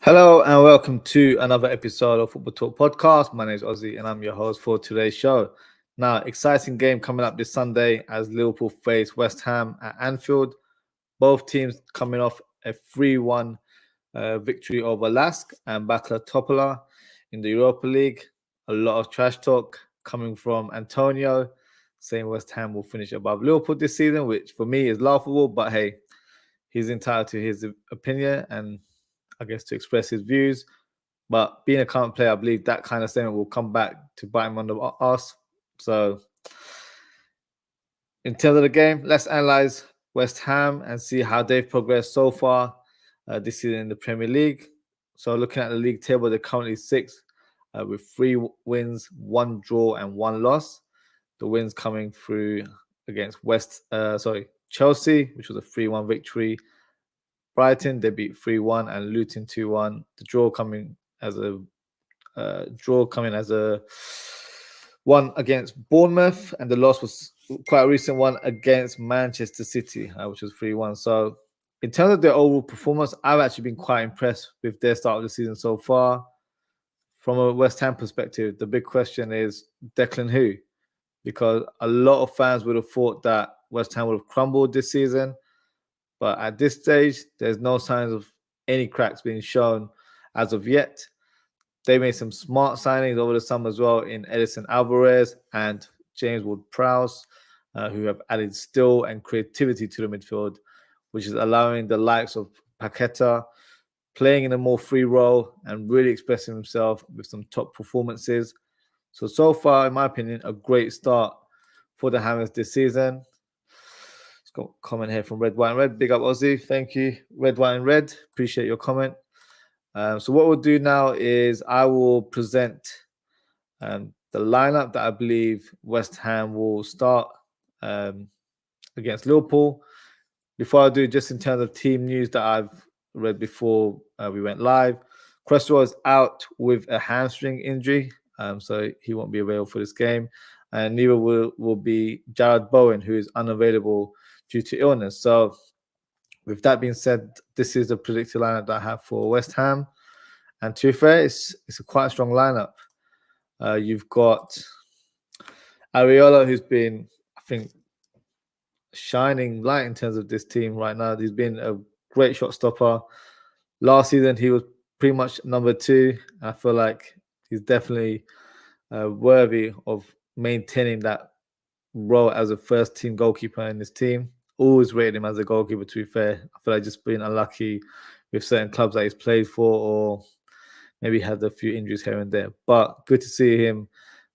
Hello and welcome to another episode of Football Talk Podcast. My name is Ozzie and I'm your host for today's show. Now, exciting game coming up this Sunday as Liverpool face West Ham at Anfield. Both teams coming off a 3-1 victory over Lask and Batla Topola in the Europa League. A lot of trash talk coming from Antonio, saying West Ham will finish above Liverpool this season, which for me is laughable, but hey, he's entitled to his opinion and I guess to express his views. But being a current player, I believe that kind of statement will come back to bite him on the arse. So in terms of the game, let's analyze West Ham and see how they've progressed so far this season in the Premier League. So looking at the league table, they're currently sixth with 3 wins, 1 draw and 1 loss. The wins coming through against Chelsea, which was a 3-1 victory. Brighton, they beat 3-1 and Luton 2-1. The draw coming as a one against Bournemouth, and the loss was quite a recent one against Manchester City, which was 3-1. So in terms of their overall performance, I've actually been quite impressed with their start of the season so far. From a West Ham perspective, the big question is Declan who? Because a lot of fans would have thought that West Ham would have crumbled this season. But at this stage, there's no signs of any cracks being shown as of yet. They made some smart signings over the summer as well in Edison Alvarez and James Ward-Prowse, who have added skill and creativity to the midfield, which is allowing the likes of Paqueta playing in a more free role and really expressing himself with some top performances. So far, in my opinion, a great start for the Hammers this season. Got a comment here from Red, White and Red. Big up, Ozzie. Thank you, Red, White and Red. Appreciate your comment. So what we'll do now is I will present the lineup that I believe West Ham will start against Liverpool. Before I do, just in terms of team news that I've read before we went live, Cresswell is out with a hamstring injury, so he won't be available for this game. And neither will be Jared Bowen, who is unavailable due to illness. So with that being said, this is the predicted lineup that I have for West Ham. And to be fair, it's a quite strong lineup. You've got Areola, who's been, I think, shining light in terms of this team right now. He's been a great shot stopper. Last season, he was pretty much number 2. I feel like he's definitely worthy of maintaining that role as a first team goalkeeper in this team. Always rated him as a goalkeeper, to be fair. I feel like just being unlucky with certain clubs that he's played for, or maybe had a few injuries here and there. But good to see him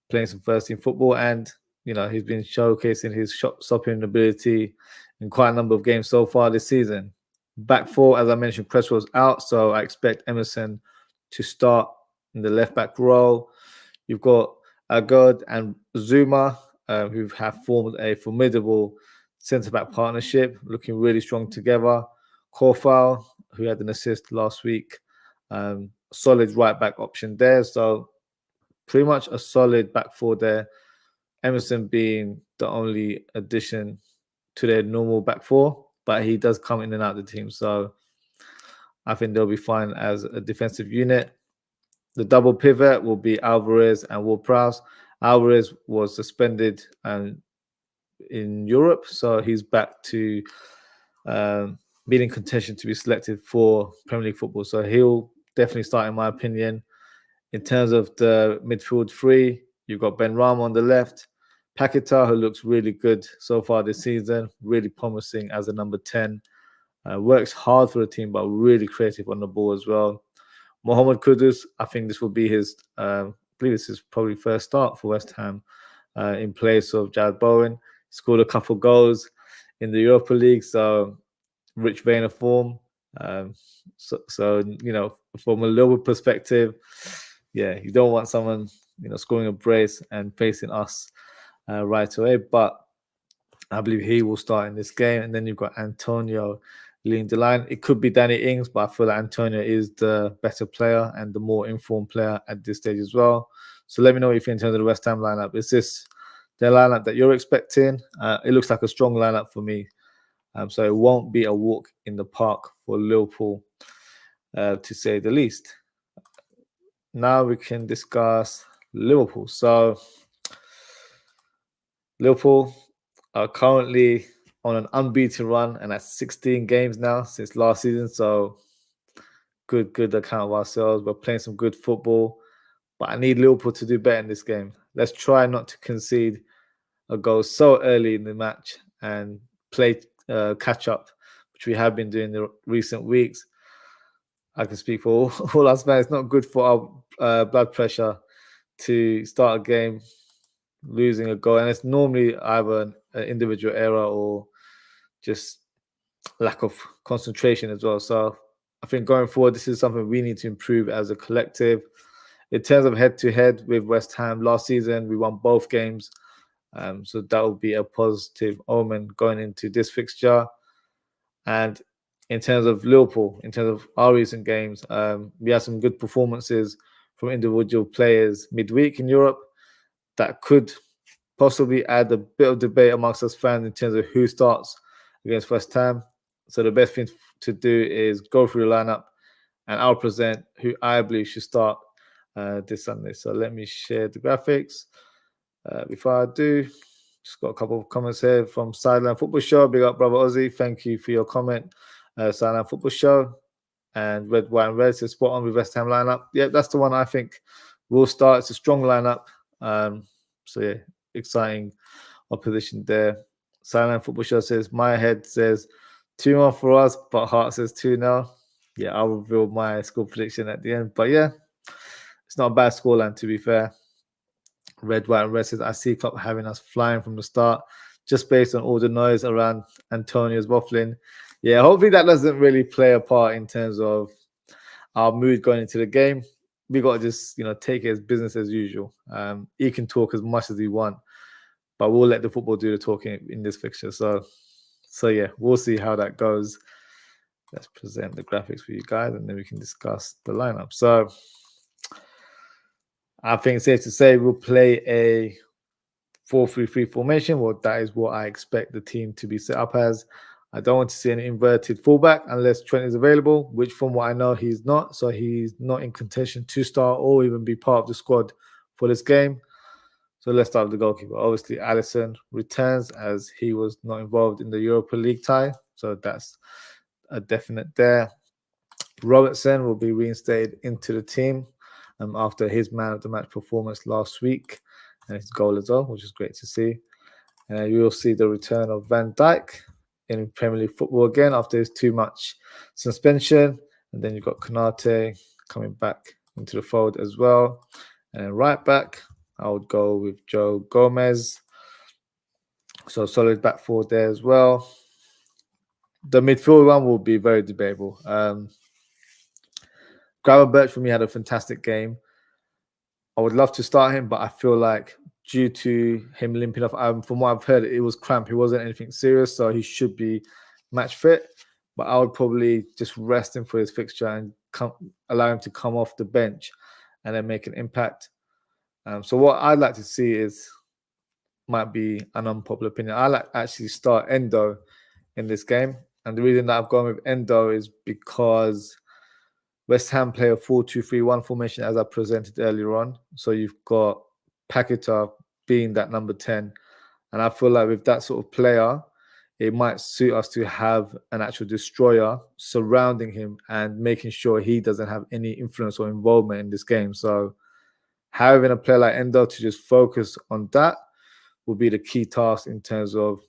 playing some first team football, and he's been showcasing his shot stopping ability in quite a number of games so far this season. Back 4, as I mentioned, Cresswell's out, so I expect Emerson to start in the left back role. You've got Agod and Zuma, who have formed a formidable centre-back partnership, looking really strong together. Korfal, who had an assist last week, solid right-back option there. So pretty much a solid back 4 there. Emerson being the only addition to their normal back 4, but he does come in and out of the team. So I think they'll be fine as a defensive unit. The double pivot will be Alvarez and Ward-Prowse. Alvarez was suspended in Europe, so he's back to being in contention to be selected for Premier League football. So he'll definitely start, in my opinion. In terms of the midfield 3, you've got Ben Rama on the left. Paqueta, who looks really good so far this season, really promising as a number 10. Works hard for the team, but really creative on the ball as well. Mohamed Kudus, I think this will be his, I believe this is probably first start for West Ham in place of Jared Bowen. Scored a couple goals in the Europa League, so rich vein of form. So from a Liverpool perspective, yeah, you don't want someone scoring a brace and facing us right away. But I believe he will start in this game. And then you've got Antonio leading the line. It could be Danny Ings, but I feel like Antonio is the better player and the more informed player at this stage as well. So let me know what you think in terms of the West Ham lineup. Is this the lineup that you're expecting. It looks like a strong lineup for me. So it won't be a walk in the park for Liverpool, to say the least. Now we can discuss Liverpool. So Liverpool are currently on an unbeaten run, and that's 16 games now since last season. So good account of ourselves. We're playing some good football, but I need Liverpool to do better in this game. Let's try not to concede a goal so early in the match and play catch up, which we have been doing in the recent weeks. I can speak for all us fans. It's not good for our blood pressure to start a game losing a goal, and it's normally either an individual error or just lack of concentration as well. So I think going forward, this is something we need to improve as a collective. In terms of head-to-head with West Ham last season, we won both games. So that will be a positive omen going into this fixture. And in terms of Liverpool, in terms of our recent games, we had some good performances from individual players midweek in Europe that could possibly add a bit of debate amongst us fans in terms of who starts against West Ham. So the best thing to do is go through the lineup, and I'll present who I believe should start this Sunday. So let me share the graphics. Before I do, just got a couple of comments here from Sideline Football Show. Big up, brother Ozzie. Thank you for your comment. Sideline Football Show. And Red, White, and Red says spot on with West Ham lineup. Yeah, that's the one I think will start. It's a strong lineup. So yeah, exciting opposition there. Sideline Football Show says, my head says 2-1 for us, but heart says 2-0. Yeah, I'll reveal my score prediction at the end. But yeah, it's not a bad scoreline, to be fair. Red, White, and Red says, I see Klopp having us flying from the start, just based on all the noise around Antonio's waffling. Yeah, hopefully that doesn't really play a part in terms of our mood going into the game. We got to just, take it as business as usual. He can talk as much as he wants, but we'll let the football do the talking in this fixture. So yeah, we'll see how that goes. Let's present the graphics for you guys, and then we can discuss the lineup. So I think it's safe to say we'll play a 4-3-3 formation. Well, that is what I expect the team to be set up as. I don't want to see an inverted fullback unless Trent is available, which from what I know, he's not. So he's not in contention to start or even be part of the squad for this game. So let's start with the goalkeeper. Obviously, Alisson returns as he was not involved in the Europa League tie. So that's a definite there. Robertson will be reinstated into the team after his man of the match performance last week and his goal as well, which is great to see. And you will see the return of Van Dijk in Premier League football again after his too-much suspension. And then you've got Konate coming back into the fold as well. And right back, I would go with Joe Gomez. So solid back forward there as well. The midfield one will be very debatable. Gravenberch for me had a fantastic game. I would love to start him, but I feel like due to him limping off, from what I've heard, it was cramp. It wasn't anything serious, so he should be match fit. But I would probably just rest him for his fixture and allow him to come off the bench and then make an impact. So what I'd like to see might be an unpopular opinion. I like actually start Endo in this game. And the reason that I've gone with Endo is because West Ham play a 4-2-3-1 formation as I presented earlier on. So you've got Paqueta being that number 10. And I feel like with that sort of player, it might suit us to have an actual destroyer surrounding him and making sure he doesn't have any influence or involvement in this game. So having a player like Endo to just focus on that will be the key task in terms of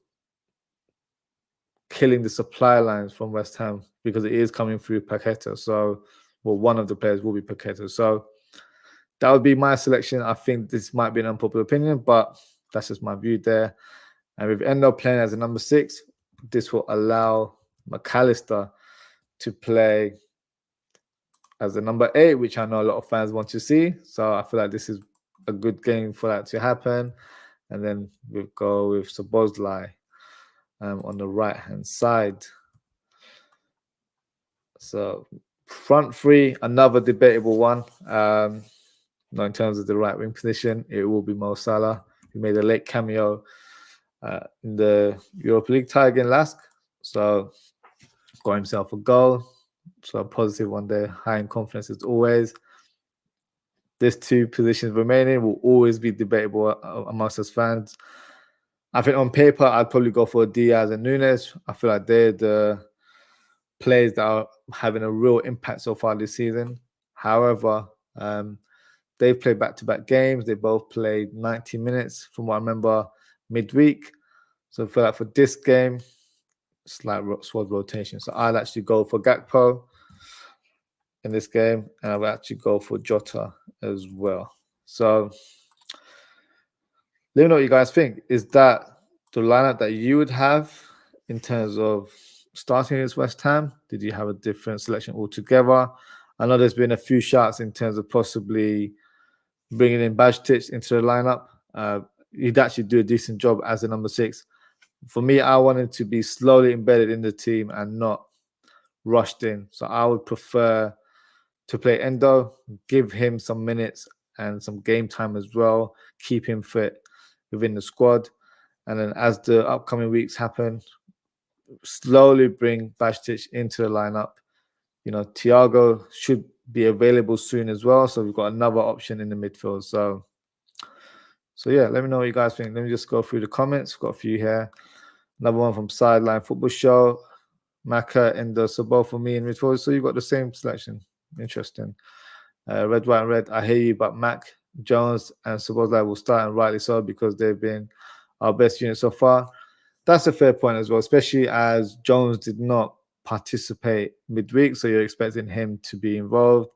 killing the supply lines from West Ham, because it is coming through Paqueta. So, well, one of the players will be Paqueta. So that would be my selection. I think this might be an unpopular opinion, but that's just my view there. And with Endo playing as a number 6, this will allow McAllister to play as a number 8, which I know a lot of fans want to see. So I feel like this is a good game for that to happen. And then we'll go with Szoboszlai on the right-hand side. So front three, another debatable one. In terms of the right wing position, it will be Mo Salah, He made a late cameo in the Europa League tie against Lask. So got himself a goal. So a positive one there. High in confidence as always. There's 2 positions remaining will always be debatable amongst us fans. I think on paper, I'd probably go for Diaz and Nunez. I feel like they're the players that are having a real impact so far this season. However, they've played back-to-back games. They both played 90 minutes from what I remember midweek. So I feel like for this game, slight squad rotation. So I'll actually go for Gakpo in this game, and I'll actually go for Jota as well. So let me know what you guys think. Is that the lineup that you would have in terms of starting against West Ham? Did you have a different selection altogether? I know there's been a few shots in terms of possibly bringing in Bajtic into the lineup. He'd actually do a decent job as a number 6. For me, I wanted to be slowly embedded in the team and not rushed in. So I would prefer to play Endo, give him some minutes and some game time as well, keep him fit within the squad. And then as the upcoming weeks happen, slowly bring Bajtic into the lineup. You know, Thiago should be available soon as well. So we've got another option in the midfield. So yeah, let me know what you guys think. Let me just go through the comments. Got a few here. Another one from Sideline Football Show. Maka and Sabo for me in midfield. So you've got the same selection. Interesting. Red, White, and Red. I hear you, but Mac, Jones, and Szoboszlai will start, and rightly so, because they've been our best unit so far. That's a fair point as well, especially as Jones did not participate midweek, so you're expecting him to be involved.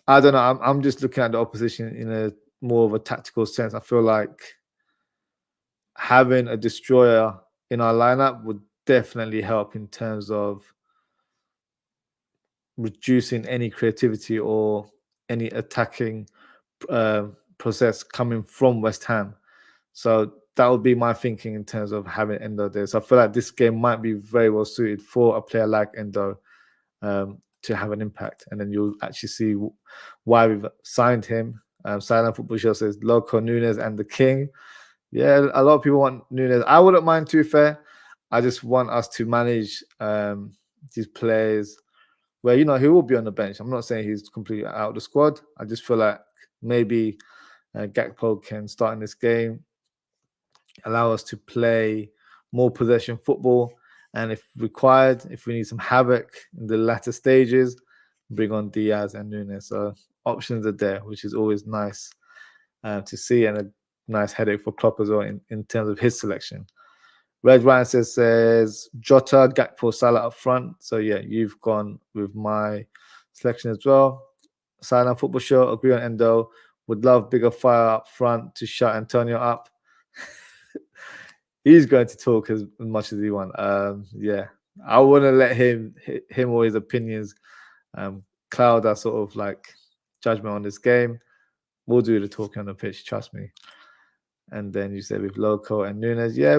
I don't know. I'm just looking at the opposition in a more of a tactical sense. I feel like having a destroyer in our lineup would definitely help in terms of reducing any creativity or any attacking process coming from West Ham. So that would be my thinking in terms of having Endo there. So I feel like this game might be very well suited for a player like Endo to have an impact. And then you'll actually see why we've signed him. Silent Football Show says Loco, Nunez, and the King. Yeah, a lot of people want Nunez. I wouldn't mind, to be fair. I just want us to manage these players where, you know, he will be on the bench. I'm not saying he's completely out of the squad. I just feel like maybe Gakpo can start in this game, allow us to play more possession football, and if required, if we need some havoc in the latter stages, bring on Diaz and Nunez. So options are there, which is always nice to see, and a nice headache for Klopp as well in terms of his selection. Red Ryan says Jota, Gakpo, Salah up front. So yeah, you've gone with my selection as well. Silent Football Show, agree on Endo. Would love bigger fire up front to shut Antonio up. He's going to talk as much as he wants. Yeah, I wouldn't let him or his opinions cloud our sort of like judgment on this game. We'll do the talking on the pitch, trust me. And then you said with Loco and Nunez, yeah,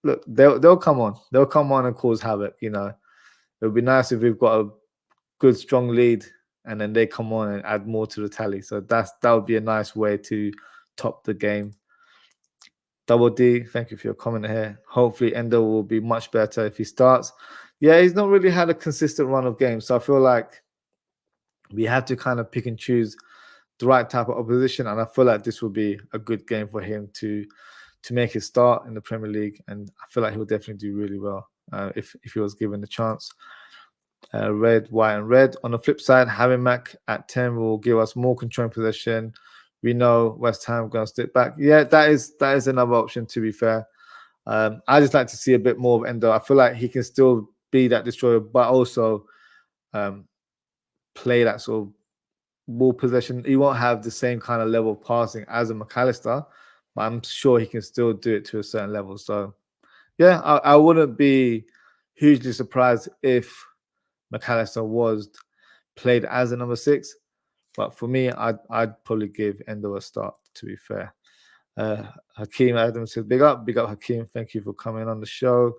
look, they'll come on. They'll come on and cause havoc. You know, it would be nice if we've got a good, strong lead, and then they come on and add more to the tally. So that would be a nice way to top the game. Double D, thank you for your comment here. Hopefully Endo will be much better if he starts. Yeah, he's not really had a consistent run of games. So I feel like we have to kind of pick and choose the right type of opposition. And I feel like this will be a good game for him to make his start in the Premier League. And I feel like he'll definitely do really well if he was given the chance. Red, White, and Red. On the flip side, having Mac at 10 will give us more control in possession. We know West Ham going to stick back. Yeah, that is another option, to be fair. I just like to see a bit more of Endo. I feel like he can still be that destroyer, but also play that sort of ball possession. He won't have the same kind of level of passing as a McAllister, but I'm sure he can still do it to a certain level. So, yeah, I wouldn't be hugely surprised if McAllister was played as a number 6. But for me, I'd probably give Endo a start, to be fair. Hakeem Adams says, big up Hakeem. Thank you for coming on the show.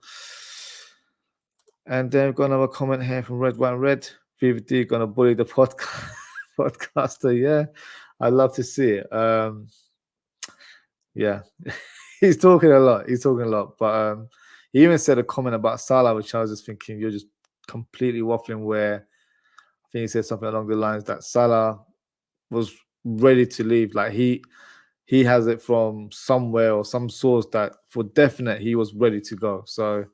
And then we've got another comment here from Red, White, Red. VVD going to bully the podcaster. Yeah, I'd love to see it. Yeah, he's talking a lot. He's talking a lot. But he even said a comment about Salah, which I was just thinking, you're just completely waffling. Where I think he said something along the lines that Salah was ready to leave. Like he has it from somewhere or some source that for definite he was ready to go. So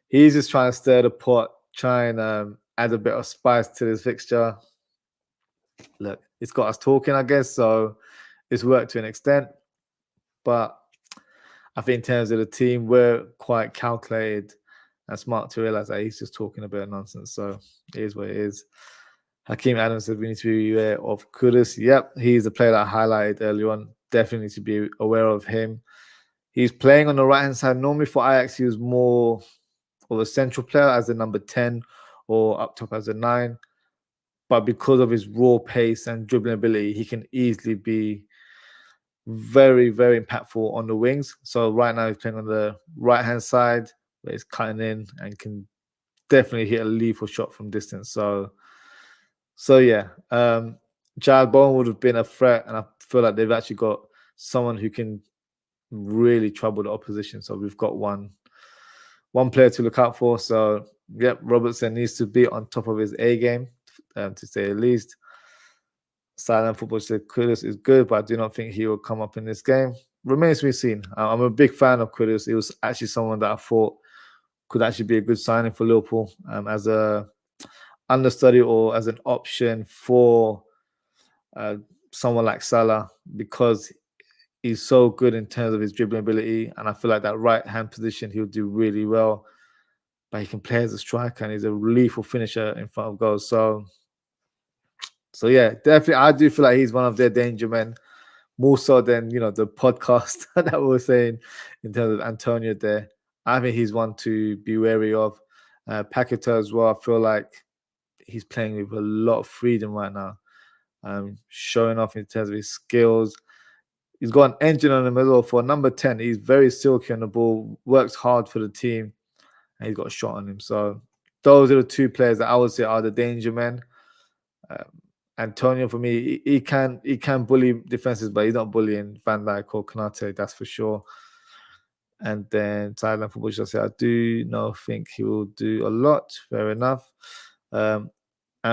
he's just trying to stir the pot, try and add a bit of spice to this fixture. Look, it's got us talking, I guess. So it's worked to an extent. But I think in terms of the team, we're quite calculated and smart to realize that he's just talking a bit of nonsense. So it is what it is. Hakeem Adams said we need to be aware of Kudus. Yep, he's the player that I highlighted earlier on. Definitely to be aware of him. He's playing on the right-hand side. Normally for Ajax, he was more of a central player as a number 10 or up top as a 9. But because of his raw pace and dribbling ability, he can easily be very, very impactful on the wings. So right now he's playing on the right-hand side where he's cutting in and can definitely hit a lethal shot from distance. So yeah, Jared Bowen would have been a threat, and I feel like they've actually got someone who can really trouble the opposition. So we've got one player to look out for. So yep, Robertson needs to be on top of his A game, to say the least. Silent Football said Kudus is good, but I do not think he will come up in this game. Remains to be seen. I'm a big fan of Kudus. He was actually someone that I thought could actually be a good signing for Liverpool as a understudy or as an option for someone like Salah, because he's so good in terms of his dribbling ability, and I feel like that right-hand position he'll do really well. But he can play as a striker, and he's a lethal finisher in front of goals. So yeah, definitely, I do feel like he's one of their danger men, more so than the podcast that we were saying in terms of Antonio there. I think he's one to be wary of. Paqueta as well. I feel like he's playing with a lot of freedom right now, showing off in terms of his skills. He's got an engine on him as well. For number 10, he's very silky on the ball, works hard for the team, and he's got a shot on him. So those are the two players that I would say are the danger men. Antonio, for me, he can bully defenses, but he's not bullying Van Dijk or Konate, that's for sure. And then Thailand Football should say, I do not think he will do a lot. Fair enough. And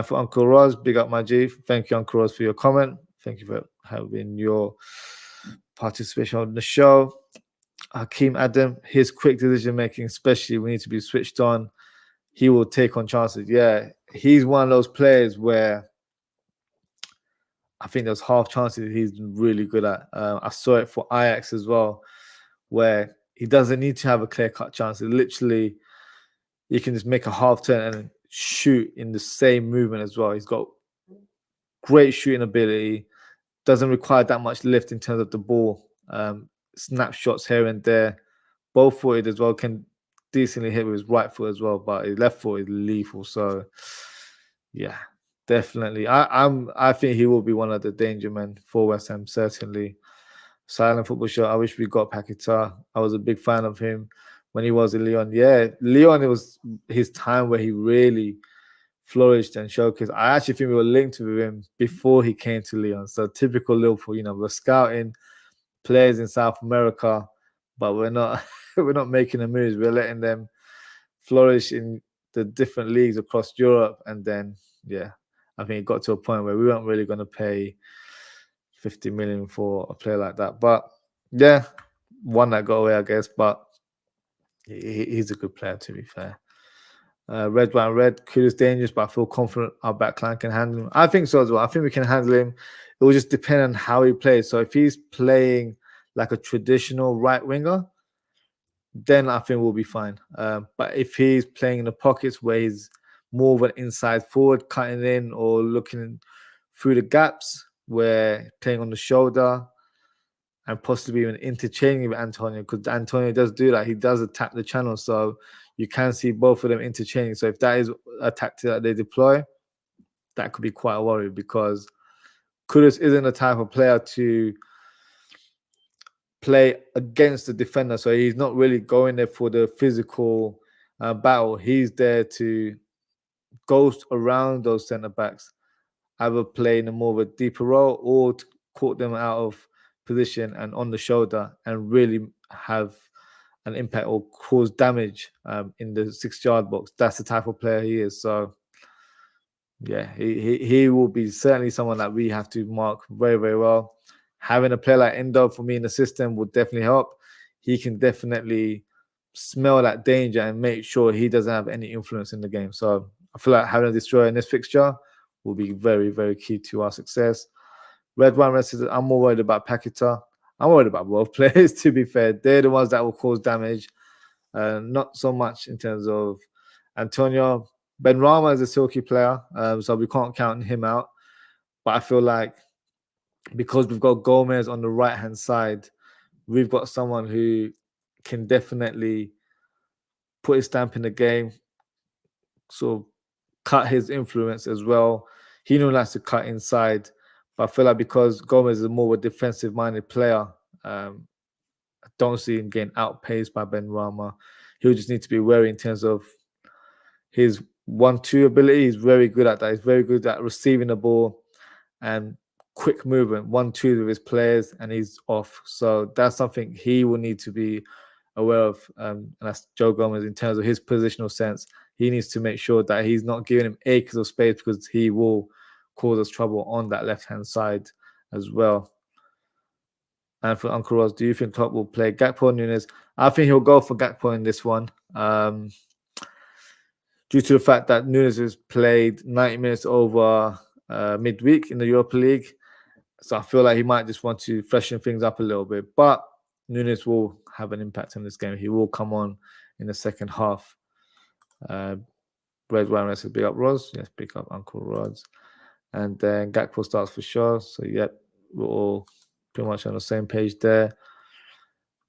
for Uncle Roz, big up my G. Thank you, Uncle Roz, for your comment. Thank you for having your participation on the show. Hakeem Adam, his quick decision making, especially when he needs to be switched on, he will take on chances. Yeah, he's one of those players where I think there's half chances he's really good at. I saw it for Ajax as well, where he doesn't need to have a clear-cut chance. It literally, you can just make a half turn and shoot in the same movement as well. He's got great shooting ability, doesn't require that much lift in terms of the ball. Snapshots here and there. Both-footed as well, can decently hit with his right foot as well, but his left foot is lethal. So, yeah, definitely. I think he will be one of the danger men for West Ham, certainly. Silent Football Show, I wish we got Paqueta. I was a big fan of him when he was in Lyon. Yeah, Lyon, it was his time where he really flourished and showcased. I actually think we were linked with him before he came to Lyon. So typical Liverpool, we're scouting players in South America, but we're not we're not making the moves. We're letting them flourish in the different leagues across Europe. And then, yeah, I think it got to a point where we weren't really going to pay 50 million for a player like that. But yeah, one that got away, I guess. But he's a good player, to be fair. Red, white, red. Kudus dangerous, but I feel confident our backline can handle him. I think so as well. I think we can handle him. It will just depend on how he plays. So if he's playing like a traditional right winger, then I think we'll be fine. But if he's playing in the pockets where he's more of an inside forward, cutting in or looking through the gaps, where playing on the shoulder and possibly even interchanging with Antonio, because Antonio does do that. He does attack the channel, so you can see both of them interchanging. So if that is a tactic that they deploy, that could be quite a worry, because Kudus isn't the type of player to play against the defender. So he's not really going there for the physical battle. He's there to ghost around those centre backs, either play in a more of a deeper role or to court them out of position and on the shoulder and really have an impact or cause damage in the 6-yard box. That's the type of player he is. So yeah, he will be certainly someone that we have to mark very, very well. Having a player like Endo for me in the system would definitely help. He can definitely smell that danger and make sure he doesn't have any influence in the game. So I feel like having a destroyer in this fixture will be very, very key to our success. Red, white, red says, I'm more worried about Paqueta. I'm worried about both players, to be fair. They're the ones that will cause damage. Not so much in terms of Antonio. Benrahma is a silky player, so we can't count him out. But I feel like because we've got Gomez on the right-hand side, we've got someone who can definitely put his stamp in the game, sort of cut his influence as well. He knows likes to cut inside, but I feel like because Gomez is more of a defensive-minded player, I don't see him getting outpaced by Benrahma. He'll just need to be wary in terms of his 1-2 ability. He's very good at that. He's very good at receiving the ball and quick movement, 1-2 with his players, and he's off. So that's something he will need to be aware of. And that's Joe Gomez in terms of his positional sense. He needs to make sure that he's not giving him acres of space because he will cause us trouble on that left-hand side as well. And for Uncle Ross, do you think Klopp will play Gakpo or Nunez? I think he'll go for Gakpo in this one. Due to the fact that Nunez has played 90 minutes over midweek in the Europa League. So I feel like he might just want to freshen things up a little bit. But Nunez will have an impact on this game. He will come on in the second half. Red Warren says, big up Roz. Yes, big up Uncle Roz. And then Gakpo starts for sure. So, yep, we're all pretty much on the same page there.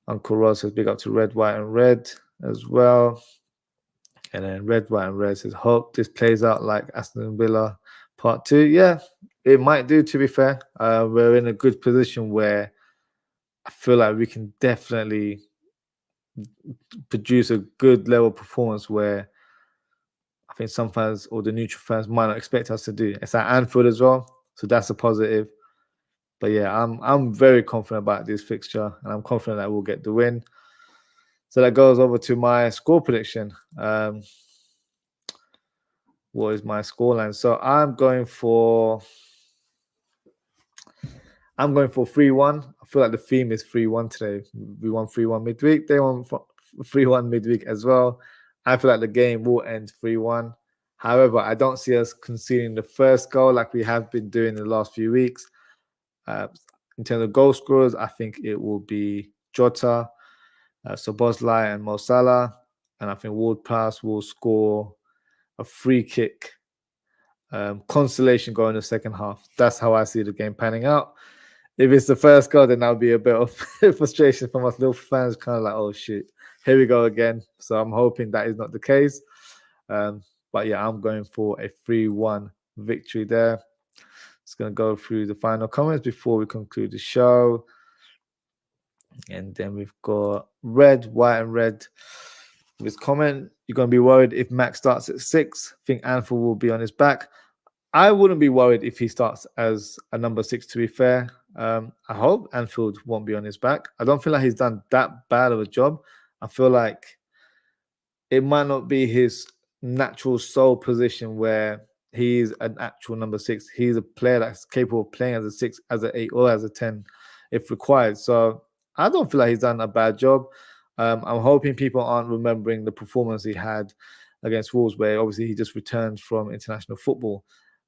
Uncle Roz says, big up to Red, White, and Red as well. And then Red, White, and Red says, hope this plays out like Aston Villa Part 2. Yeah, it might do, to be fair. We're in a good position where I feel like we can definitely produce a good level performance where I think some fans or the neutral fans might not expect us to do. It's at Anfield as well, so that's a positive. But yeah, I'm very confident about this fixture, and I'm confident that we'll get the win. So that goes over to my score prediction. What is my scoreline? So I'm going for 3-1. I feel like the theme is 3-1 today. We won 3-1 midweek. They won 3-1 midweek as well. I feel like the game will end 3-1. However, I don't see us conceding the first goal like we have been doing in the last few weeks. In terms of goal scorers, I think it will be Jota, szoboszlai, and Mo Salah. And I think Ward-Prowse will score a free kick consolation goal in the second half. That's how I see the game panning out. If it's the first goal, then that'll be a bit of frustration from us little fans, kind of like, oh shit, here we go again. So I'm hoping that is not the case. But yeah, I'm going for a 3-1 victory there. Just going to go through the final comments before we conclude the show. And then we've got Red, White, and Red. This comment, you're going to be worried if Max starts at 6. Think Anfield will be on his back. I wouldn't be worried if he starts as a number 6, to be fair. I hope Anfield won't be on his back. I don't feel like he's done that bad of a job. I feel like it might not be his natural sole position where he's an actual number 6. He's a player that's capable of playing as a 6, as an 8, or as a 10 if required. So I don't feel like he's done a bad job. I'm hoping people aren't remembering the performance he had against Wolves, where obviously he just returned from international football.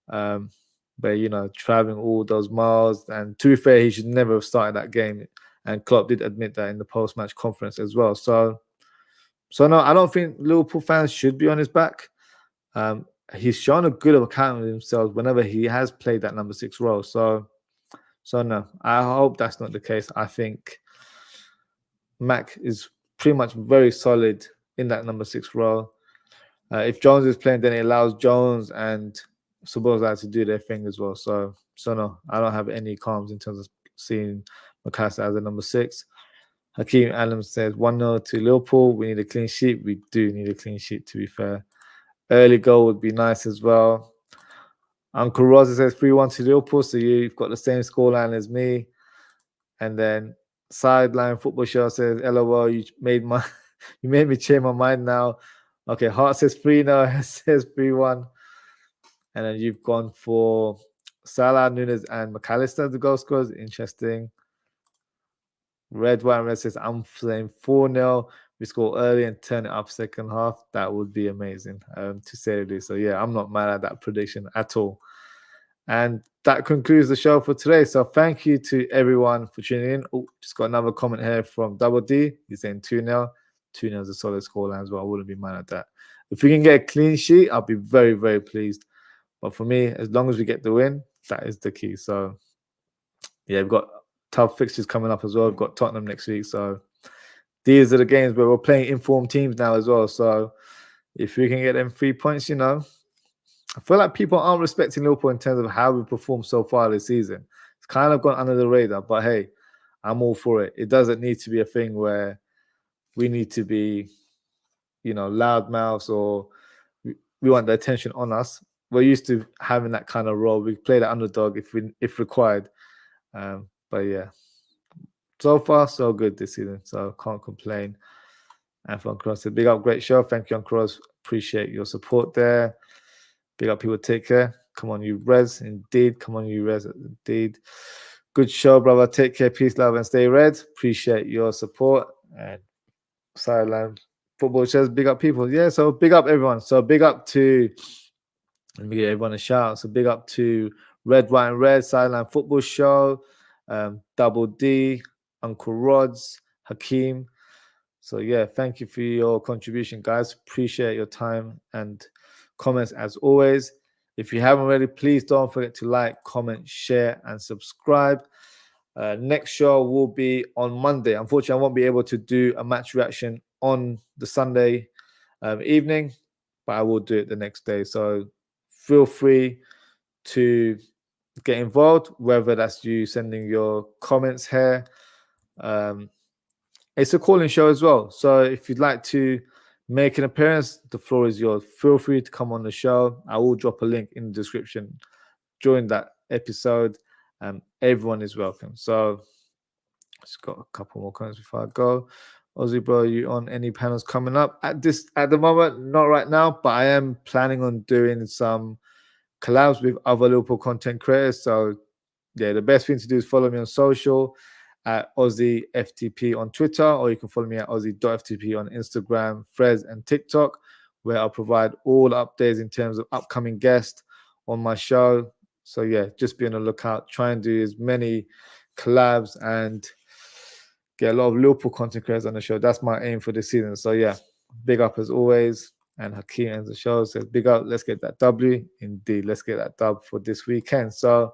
But, you know, traveling all those miles. And to be fair, he should never have started that game. And Klopp did admit that in the post-match conference as well. So no, I don't think Liverpool fans should be on his back. He's shown a good account of himself whenever he has played that number 6 role. So no, I hope that's not the case. I think Mac is pretty much very solid in that number 6 role. If Jones is playing, then it allows Jones and Szoboszlai to do their thing as well. So no, I don't have any qualms in terms of seeing McAllister as a number 6. Hakeem Adams says 1-0 to Liverpool. We need a clean sheet. We do need a clean sheet, to be fair. Early goal would be nice as well. Uncle Rosa says 3-1 to Liverpool. So you've got the same scoreline as me. And then Sideline Football Show says, LOL, you made me change my mind now. Okay, Hart says 3-0, says 3-1. And then you've gone for Salah, Nunez, and McAllister, the goal scorers. Interesting. Red, White, and Red says, I'm saying 4-0. We score early and turn it up second half. That would be amazing, to say the least. So, yeah, I'm not mad at that prediction at all. And that concludes the show for today. So thank you to everyone for tuning in. Oh, just got another comment here from Double D. He's saying 2-0. 2-0 is a solid scoreline as well. I wouldn't be mad at that. If we can get a clean sheet, I'll be very, very pleased. But for me, as long as we get the win, that is the key. So, yeah, we've got tough fixtures coming up as well. We've got Tottenham next week. So these are the games where we're playing informed teams now as well. So if we can get them 3 points, you know, I feel like people aren't respecting Liverpool in terms of how we performed so far this season. It's kind of gone under the radar, but hey, I'm all for it. It doesn't need to be a thing where we need to be, you know, loudmouths or we want the attention on us. We're used to having that kind of role. We play the underdog if required. But yeah, so far so good this season. So can't complain. And for Uncle Ross, big up, great show. Thank you, Uncle Ross. Appreciate your support there. Big up, people. Take care. Come on, you Reds. Indeed. Come on, you Reds. Indeed. Good show, brother. Take care. Peace, love, and stay red. Appreciate your support. And Sideline Football says, big up, people. Yeah, so big up, everyone. So big up to, let me give everyone a shout out. So big up to Red, White, and Red, Sideline Football Show, Double D, Uncle Rods, Hakeem. So yeah, thank you for your contribution, guys. Appreciate your time and comments as always. If you haven't already, please don't forget to like, comment, share, and subscribe. Next show will be on Monday. Unfortunately, I won't be able to do a match reaction on the Sunday evening, but I will do it the next day. So feel free to get involved, whether that's you sending your comments here. It's a calling show as well. So if you'd like to make an appearance, the floor is yours. Feel free to come on the show. I will drop a link in the description during that episode. Everyone is welcome. So just got a couple more comments before I go. Ozzie, bro, you on any panels coming up? At the moment, not right now, but I am planning on doing some collabs with other Liverpool content creators. So yeah, the best thing to do is follow me on social at Ozzie FTP on Twitter, or you can follow me at Ozzie.ftp on Instagram, Threads, and TikTok, where I'll provide all updates in terms of upcoming guests on my show. So yeah, just be on the lookout. Try and do as many collabs and get a lot of Liverpool content creators on the show. That's my aim for this season. So yeah, big up as always. And Hakeem ends the show, says big up. Let's get that W. Indeed, let's get that dub for this weekend. So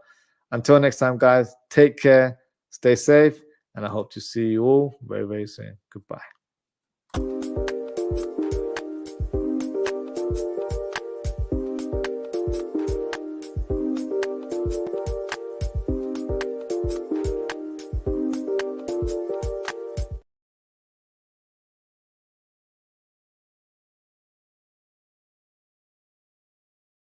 until next time, guys, take care, stay safe, and I hope to see you all very, very soon. Goodbye.